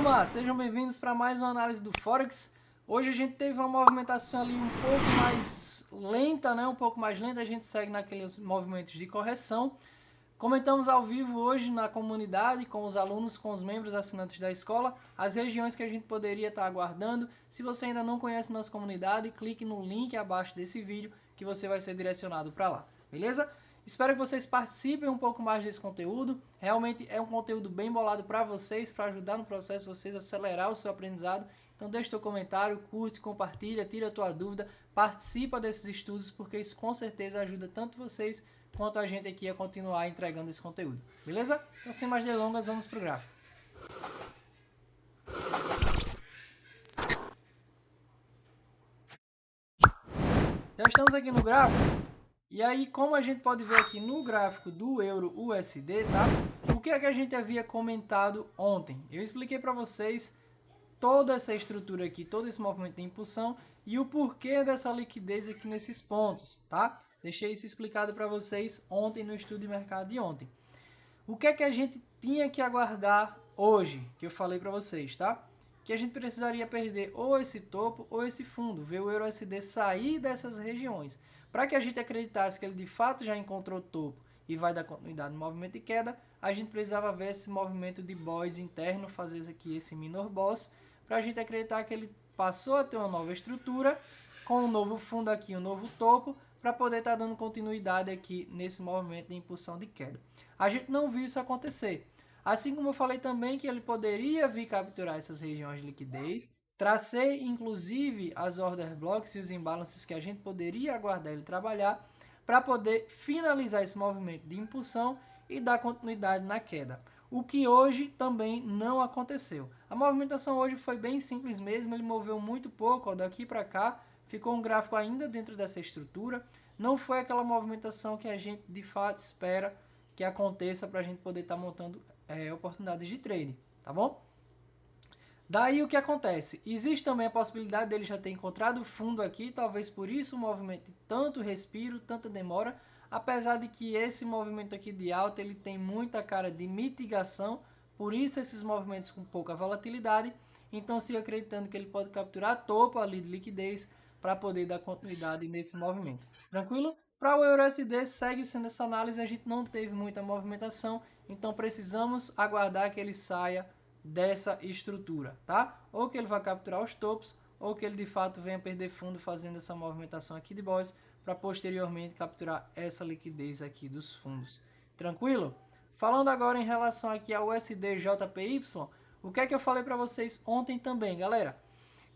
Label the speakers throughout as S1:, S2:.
S1: turma, sejam bem-vindos para mais uma análise do Forex. Hoje a gente teve uma movimentação ali um pouco mais lenta, né? Um pouco mais lenta, a gente segue naqueles movimentos de correção. Comentamos ao vivo hoje na comunidade, com os alunos, com os membros assinantes da escola, as regiões que a gente poderia estar aguardando. Se você ainda não conhece nossa comunidade, clique no link abaixo desse vídeo que você vai ser direcionado para lá, beleza? Espero que vocês participem um pouco mais desse conteúdo. Realmente é um conteúdo bem bolado para vocês, para ajudar no processo vocês a acelerar o seu aprendizado. Então deixa teu comentário, curte, compartilha, tira a tua dúvida, participa desses estudos, porque isso com certeza ajuda tanto vocês quanto a gente aqui a continuar entregando esse conteúdo. Beleza? Então sem mais delongas, vamos para o gráfico. Já estamos aqui no gráfico. E aí, como a gente pode ver aqui no gráfico do Euro USD, tá? O que é que a gente havia comentado ontem? Eu expliquei para vocês toda essa estrutura aqui, todo esse movimento de impulsão e o porquê dessa liquidez aqui nesses pontos, tá? Deixei isso explicado para vocês ontem no estudo de mercado de ontem. O que é que a gente tinha que aguardar hoje, que eu falei para vocês, tá? Que a gente precisaria perder ou esse topo ou esse fundo, ver o EURUSD sair dessas regiões. Para que a gente acreditasse que ele de fato já encontrou topo e vai dar continuidade no movimento de queda, a gente precisava ver esse movimento de boss interno, fazer aqui esse minor boss, para a gente acreditar que ele passou a ter uma nova estrutura, com um novo fundo aqui, um novo topo, para poder estar dando continuidade aqui nesse movimento de impulsão de queda. A gente não viu isso acontecer. Assim como eu falei também que ele poderia vir capturar essas regiões de liquidez, tracei inclusive as order blocks e os imbalances que a gente poderia aguardar ele trabalhar para poder finalizar esse movimento de impulsão e dar continuidade na queda. O que hoje também não aconteceu. A movimentação hoje foi bem simples mesmo, ele moveu muito pouco, ó, daqui para cá, ficou um gráfico ainda dentro dessa estrutura. Não foi aquela movimentação que a gente de fato espera que aconteça para a gente poder estar montando oportunidades de trade, tá bom? Daí o que acontece? Existe também a possibilidade dele já ter encontrado fundo aqui, talvez por isso o movimento de tanto respiro, tanta demora, apesar de que esse movimento aqui de alta ele tem muita cara de mitigação, por isso esses movimentos com pouca volatilidade, então sigo acreditando que ele pode capturar topo ali de liquidez para poder dar continuidade nesse movimento. Tranquilo? Para o EURUSD segue sendo essa análise, a gente não teve muita movimentação, então precisamos aguardar que ele saia dessa estrutura, tá? Ou que ele vai capturar os topos, ou que ele de fato venha perder fundo fazendo essa movimentação aqui de boys para posteriormente capturar essa liquidez aqui dos fundos. Tranquilo? Falando agora em relação aqui ao USD-JPY, o que é que eu falei para vocês ontem também, galera?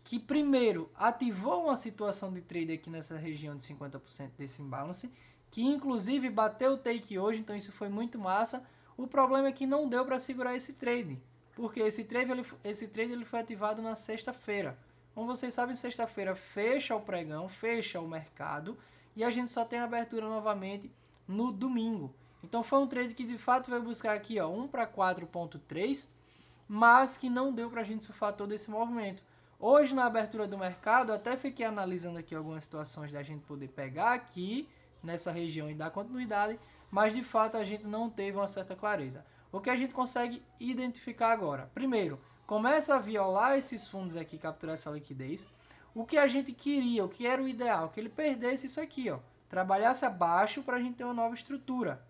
S1: Que primeiro ativou uma situação de trade aqui nessa região de 50% desse imbalance, que inclusive bateu o take hoje, então isso foi muito massa. O problema é que não deu para segurar esse trade, porque esse trade ele foi ativado na sexta-feira. Como vocês sabem, sexta-feira fecha o pregão, fecha o mercado, e a gente só tem abertura novamente no domingo. Então foi um trade que de fato veio buscar aqui ó, 1 para 4.3, mas que não deu para a gente surfar todo esse movimento. Hoje, na abertura do mercado, até fiquei analisando aqui algumas situações da gente poder pegar aqui nessa região e dar continuidade, mas de fato a gente não teve uma certa clareza. O que a gente consegue identificar agora? Primeiro, começa a violar esses fundos aqui, capturar essa liquidez. O que a gente queria, o que era o ideal, que ele perdesse isso aqui, ó, trabalhasse abaixo para a gente ter uma nova estrutura.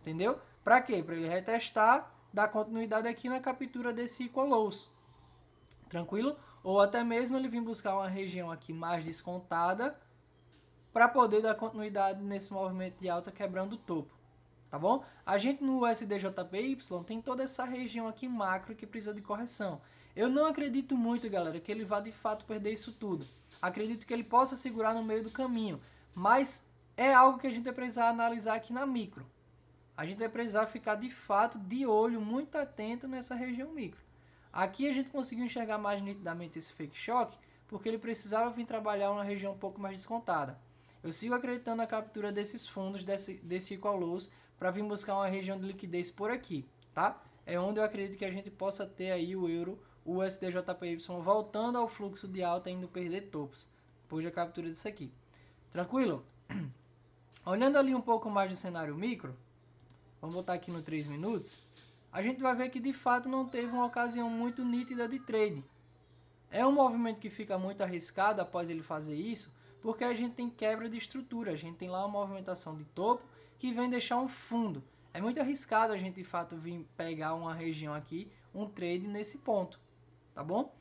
S1: Entendeu? Para quê? Para ele retestar, dar continuidade aqui na captura desse equal lows. Tranquilo? Ou até mesmo ele vir buscar uma região aqui mais descontada para poder dar continuidade nesse movimento de alta quebrando o topo. Tá bom? A gente no USDJPY tem toda essa região aqui macro que precisa de correção. Eu não acredito muito, galera, que ele vá de fato perder isso tudo. Acredito que ele possa segurar no meio do caminho, mas é algo que a gente vai precisar analisar aqui na micro. A gente vai precisar ficar de fato de olho muito atento nessa região micro. Aqui a gente conseguiu enxergar mais nitidamente esse fake shock, porque ele precisava vir trabalhar uma região um pouco mais descontada. Eu sigo acreditando na captura desses fundos, desse equal lows, para vir buscar uma região de liquidez por aqui, tá? É onde eu acredito que a gente possa ter aí o euro, o USDJPY voltando ao fluxo de alta, indo perder topos, depois da captura disso aqui. Tranquilo? Olhando ali um pouco mais do cenário micro, vamos botar aqui no 3 minutos. a gente vai ver que de fato não teve uma ocasião muito nítida de trade. É um movimento que fica muito arriscado após ele fazer isso, porque a gente tem quebra de estrutura, a gente tem lá uma movimentação de topo que vem deixar um fundo. É muito arriscado a gente de fato vir pegar uma região aqui, um trade nesse ponto, tá bom?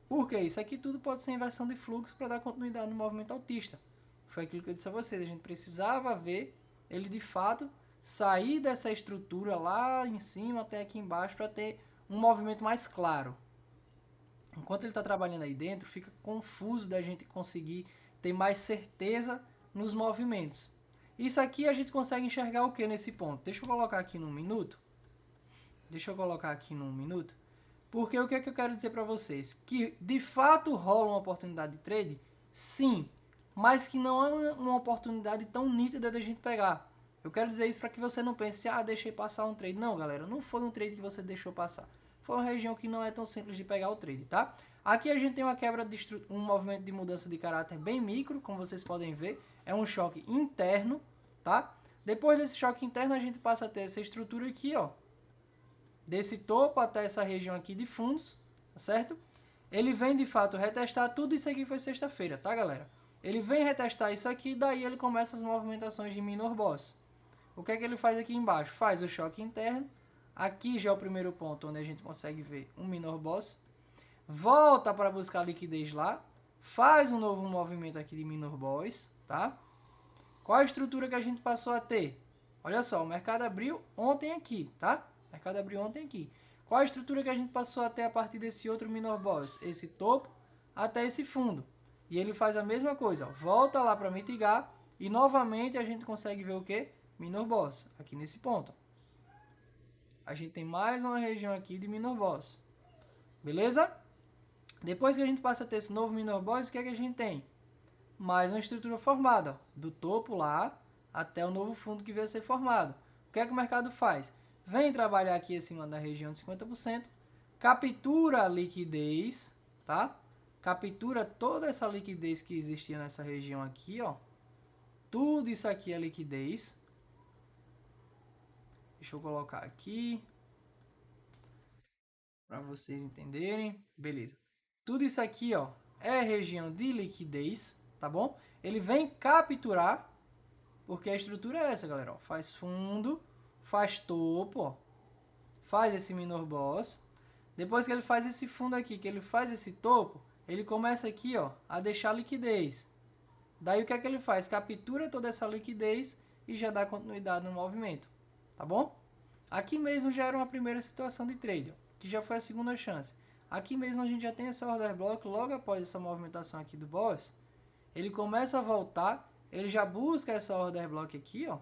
S1: Porque isso aqui tudo pode ser inversão de fluxo para dar continuidade no movimento altista. Foi aquilo que eu disse a vocês, a gente precisava ver ele de fato sair dessa estrutura lá em cima até aqui embaixo para ter um movimento mais claro. Enquanto ele está trabalhando aí dentro, fica confuso da gente conseguir ter mais certeza nos movimentos. Isso aqui a gente consegue enxergar o que nesse ponto? Deixa eu colocar aqui num minuto. Porque o que é que eu quero dizer para vocês? Que de fato rola uma oportunidade de trade? Sim, mas que não é uma oportunidade tão nítida da gente pegar. Eu quero dizer isso para que você não pense, deixei passar um trade. Não, galera, não foi um trade que você deixou passar. Foi uma região que não é tão simples de pegar o trade, tá? Aqui a gente tem uma quebra de um movimento de mudança de caráter bem micro, como vocês podem ver. É um choque interno, tá? Depois desse choque interno, a gente passa a ter essa estrutura aqui, ó. Desse topo até essa região aqui de fundos, tá certo? Ele vem de fato retestar tudo isso aqui, foi sexta-feira, tá, galera? Ele vem retestar isso aqui, daí ele começa as movimentações de minor boss. O que é que ele faz aqui embaixo? Faz o choque interno. Aqui já é o primeiro ponto onde a gente consegue ver um minor boss. Volta para buscar liquidez lá. Faz um novo movimento aqui de minor boss, tá? Qual a estrutura que a gente passou a ter? Olha só, o mercado abriu ontem aqui, tá? O mercado abriu ontem aqui. Qual a estrutura que a gente passou a ter a partir desse outro minor boss? Esse topo até esse fundo. E ele faz a mesma coisa, ó. Volta lá para mitigar e novamente a gente consegue ver o que? Minor boss, aqui nesse ponto. A gente tem mais uma região aqui de minor boss. Beleza? Depois que a gente passa a ter esse novo minor boss, o que é que a gente tem? Mais uma estrutura formada, ó, do topo lá até o novo fundo que vai ser formado. O que é que o mercado faz? Vem trabalhar aqui acima da região de 50%, captura a liquidez, tá? Captura toda essa liquidez que existia nessa região aqui, ó. Tudo isso aqui é liquidez. Deixa eu colocar aqui para vocês entenderem. Beleza. Tudo isso aqui, ó, é região de liquidez, tá bom? Ele vem capturar, porque a estrutura é essa, galera, ó. Faz fundo, faz topo, ó. Faz esse minor boss. Depois que ele faz esse fundo aqui, que ele faz esse topo, ele começa aqui, ó, a deixar liquidez. Daí o que é que ele faz? Captura toda essa liquidez e já dá continuidade no movimento, tá bom? Aqui mesmo já era uma primeira situação de trade, ó, que já foi a segunda chance. Aqui mesmo a gente já tem essa order block logo após essa movimentação aqui do boss. Ele começa a voltar, ele já busca essa order block aqui, ó.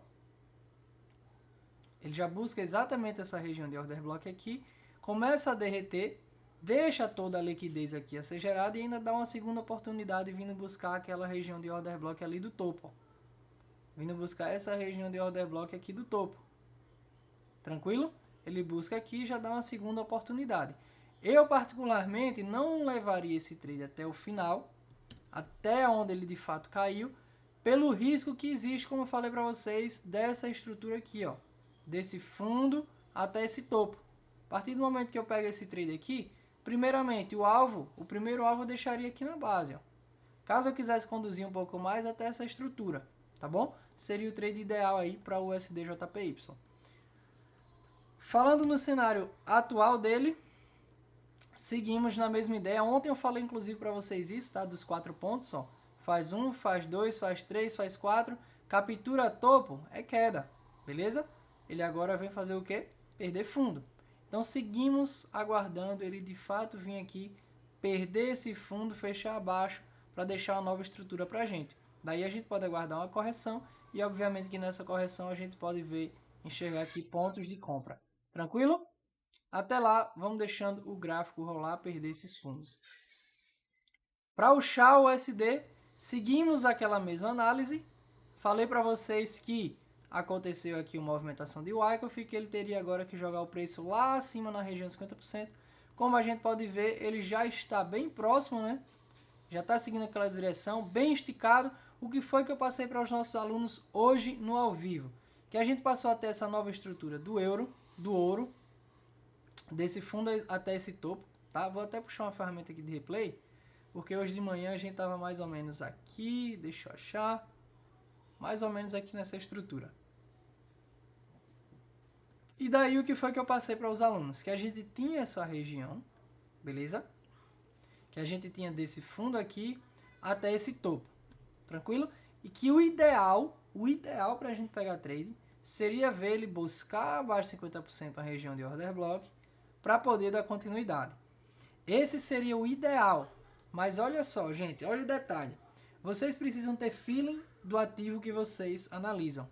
S1: Ele já busca exatamente essa região de order block aqui, começa a derreter, deixa toda a liquidez aqui a ser gerada e ainda dá uma segunda oportunidade vindo buscar aquela região de order block ali do topo, ó. Vindo buscar essa região de order block aqui do topo. Tranquilo? Ele busca aqui e já dá uma segunda oportunidade. Eu, particularmente, não levaria esse trade até o final, até onde ele de fato caiu, pelo risco que existe, como eu falei para vocês, dessa estrutura aqui, ó, desse fundo até esse topo. A partir do momento que eu pego esse trade aqui, primeiramente, o primeiro alvo eu deixaria aqui na base, ó. Caso eu quisesse conduzir um pouco mais até essa estrutura, tá bom? Seria o trade ideal aí para o USDJPY. Falando no cenário atual dele, seguimos na mesma ideia. Ontem eu falei inclusive para vocês isso, tá? Dos 4 pontos, ó. Faz 1, faz 2, faz 3, faz 4. Captura topo é queda, beleza? Ele agora vem fazer o quê? Perder fundo. Então seguimos aguardando ele de fato vir aqui, perder esse fundo, fechar abaixo para deixar uma nova estrutura para a gente. Daí a gente pode aguardar uma correção e obviamente que nessa correção a gente pode ver, enxergar aqui pontos de compra. Tranquilo? Até lá, vamos deixando o gráfico rolar, perder esses fundos. Para o SHA-USD, seguimos aquela mesma análise. Falei para vocês que aconteceu aqui uma movimentação de Wyckoff, que ele teria agora que jogar o preço lá acima na região de 50%. Como a gente pode ver, ele já está bem próximo, né? Já está seguindo aquela direção, bem esticado. O que foi que eu passei para os nossos alunos hoje no ao vivo? Que a gente passou a ter essa nova estrutura do euro, do ouro, desse fundo até esse topo, tá? Vou até puxar uma ferramenta aqui de replay, porque hoje de manhã a gente tava mais ou menos aqui, deixa eu achar, mais ou menos aqui nessa estrutura. E daí o que foi que eu passei para os alunos? Que a gente tinha essa região, beleza? Que a gente tinha desse fundo aqui até esse topo, tranquilo? E que o ideal para a gente pegar trade seria ver ele buscar abaixo de 50% a região de order block para poder dar continuidade. Esse seria o ideal. Mas olha só, gente, olha o detalhe. Vocês precisam ter feeling do ativo que vocês analisam.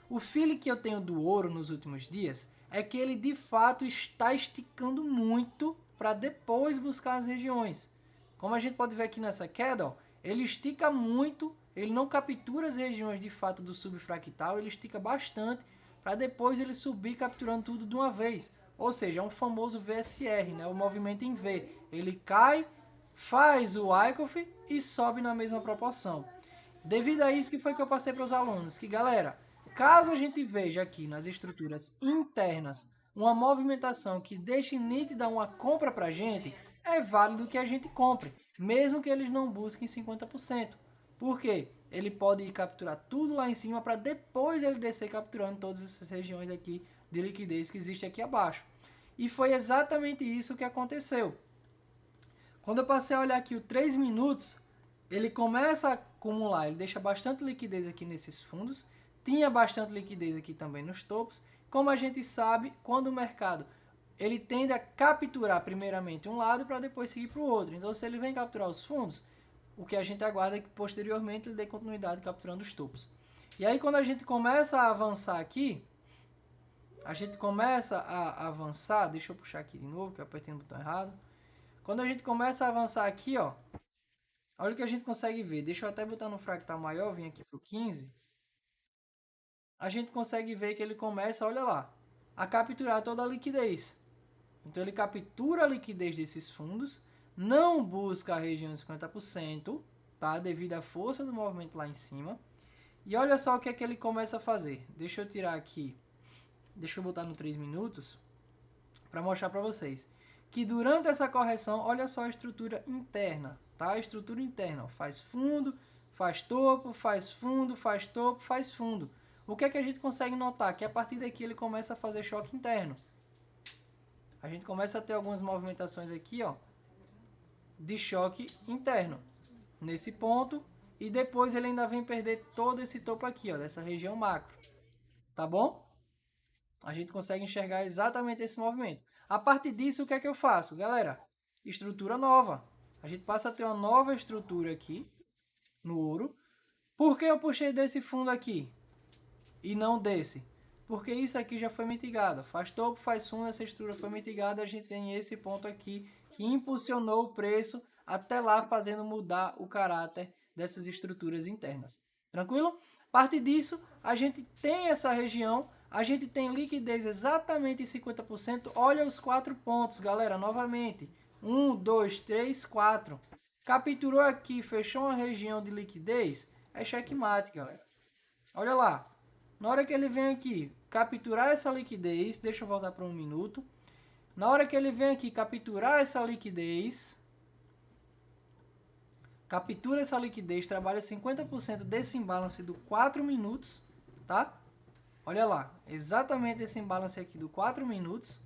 S1: O feeling que eu tenho do ouro nos últimos dias é que ele de fato está esticando muito para depois buscar as regiões. Como a gente pode ver aqui nessa queda, ó, ele estica muito, ele não captura as regiões de fato do subfractal, ele estica bastante para depois ele subir capturando tudo de uma vez. Ou seja, é um famoso VSR, né? O movimento em V. Ele cai, faz o Wyckoff e sobe na mesma proporção. Devido a isso que foi que eu passei para os alunos, que galera, caso a gente veja aqui nas estruturas internas uma movimentação que deixe nítida uma compra para a gente, é válido que a gente compre, mesmo que eles não busquem 50%. Por quê? Ele pode ir capturar tudo lá em cima para depois ele descer capturando todas essas regiões aqui de liquidez que existe aqui abaixo. E foi exatamente isso que aconteceu. Quando eu passei a olhar aqui o 3 minutos, ele começa a acumular, ele deixa bastante liquidez aqui nesses fundos, tinha bastante liquidez aqui também nos topos. Como a gente sabe, quando o mercado ele tende a capturar primeiramente um lado para depois seguir para o outro. Então, se ele vem capturar os fundos, o que a gente aguarda é que posteriormente ele dê continuidade capturando os topos. E aí, quando a gente começa a avançar aqui, a gente começa a avançar, deixa eu puxar aqui de novo, que eu apertei no botão errado. Quando a gente começa a avançar aqui, ó, olha o que a gente consegue ver. Deixa eu até botar no fractal maior, vim aqui pro 15. A gente consegue ver que ele começa, olha lá, a capturar toda a liquidez. Então ele captura a liquidez desses fundos, não busca a região de 50%, tá? Devido à força do movimento lá em cima. E olha só o que é que ele começa a fazer. Deixa eu tirar aqui, deixa eu botar no 3 minutos, para mostrar para vocês. Que durante essa correção, olha só a estrutura interna, tá? A estrutura interna, ó, faz fundo, faz topo, faz fundo, faz topo, faz fundo. O que é que a gente consegue notar? Que a partir daqui ele começa a fazer choque interno. A gente começa a ter algumas movimentações aqui, ó, de choque interno. Nesse ponto, e depois ele ainda vem perder todo esse topo aqui, ó, dessa região macro. Tá bom? A gente consegue enxergar exatamente esse movimento. A partir disso, o que é que eu faço? Galera, estrutura nova. A gente passa a ter uma nova estrutura aqui no ouro. Por que eu puxei desse fundo aqui e não desse? Porque isso aqui já foi mitigado. Faz topo, faz fundo, essa estrutura foi mitigada. A gente tem esse ponto aqui que impulsionou o preço até lá, fazendo mudar o caráter dessas estruturas internas. Tranquilo? A partir disso, a gente tem essa região, a gente tem liquidez exatamente em 50%. Olha os 4 pontos, galera, novamente. 1, 2, 3, 4. Capturou aqui, fechou uma região de liquidez, é checkmate, galera. Olha lá. Na hora que ele vem aqui capturar essa liquidez, deixa eu voltar para 1 minuto. Na hora que ele vem aqui capturar essa liquidez, captura essa liquidez, trabalha 50% desse imbalance do 4 minutos, tá? Olha lá, exatamente esse imbalance aqui do 4 minutos.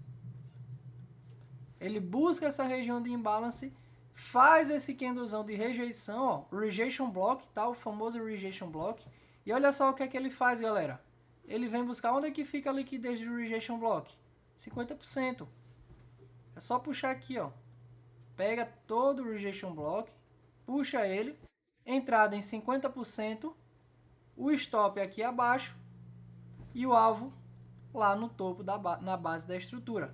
S1: Ele busca essa região de imbalance, faz esse candlezão de rejeição, ó, rejection block, tá? O famoso rejection block. E olha só o que é que ele faz, galera. Ele vem buscar onde é que fica a liquidez do rejection block? 50%. É só puxar aqui, ó. Pega todo o rejection block, puxa ele, entrada em 50%, o stop aqui abaixo e o alvo lá no topo, na base da estrutura.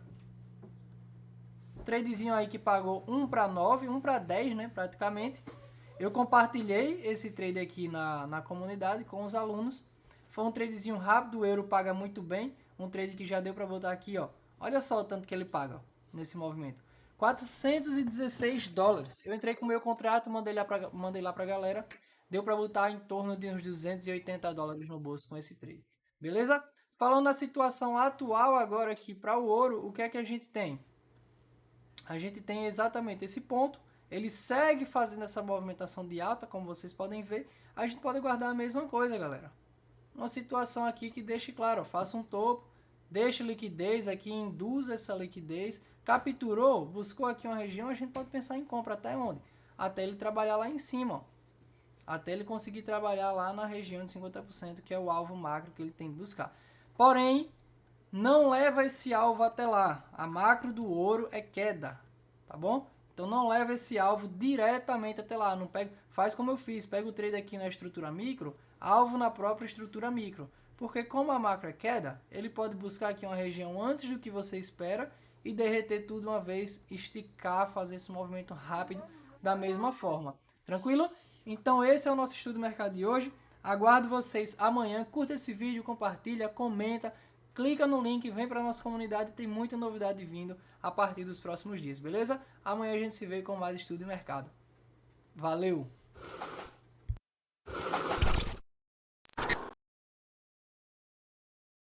S1: Tradezinho aí que pagou 1 para 9, 1 para 10, né, praticamente. Eu compartilhei esse trade aqui na comunidade com os alunos. Foi um tradezinho rápido, o euro paga muito bem. Um trade que já deu para botar aqui, ó. Olha só o tanto que ele paga ó, nesse movimento. 416 dólares. Eu entrei com o meu contrato, mandei lá pra galera. Deu para botar em torno de uns 280 dólares no bolso com esse trade. Beleza? Falando na situação atual agora aqui para o ouro, o que é que a gente tem? a gente tem exatamente esse ponto, ele segue fazendo essa movimentação de alta, como vocês podem ver, a gente pode guardar a mesma coisa, galera. Uma situação aqui que deixe claro, ó, faça um topo, deixa liquidez aqui, induz essa liquidez, capturou, buscou aqui uma região, a gente pode pensar em compra até onde? Até ele trabalhar lá em cima, ó. Até ele conseguir trabalhar lá na região de 50%, que é o alvo macro que ele tem que buscar. Porém, não leva esse alvo até lá. A macro do ouro é queda, tá bom? Então não leva esse alvo diretamente até lá. Não pega, faz como eu fiz, pega o trade aqui na estrutura micro, alvo na própria estrutura micro. Porque como a macro é queda, ele pode buscar aqui uma região antes do que você espera e derreter tudo uma vez, esticar, fazer esse movimento rápido da mesma forma. Tranquilo? Então esse é o nosso estudo do mercado de hoje. Aguardo vocês amanhã. Curta esse vídeo, compartilha, comenta, clica no link, vem para a nossa comunidade, tem muita novidade vindo a partir dos próximos dias, beleza? Amanhã a gente se vê com mais estudo de mercado. Valeu!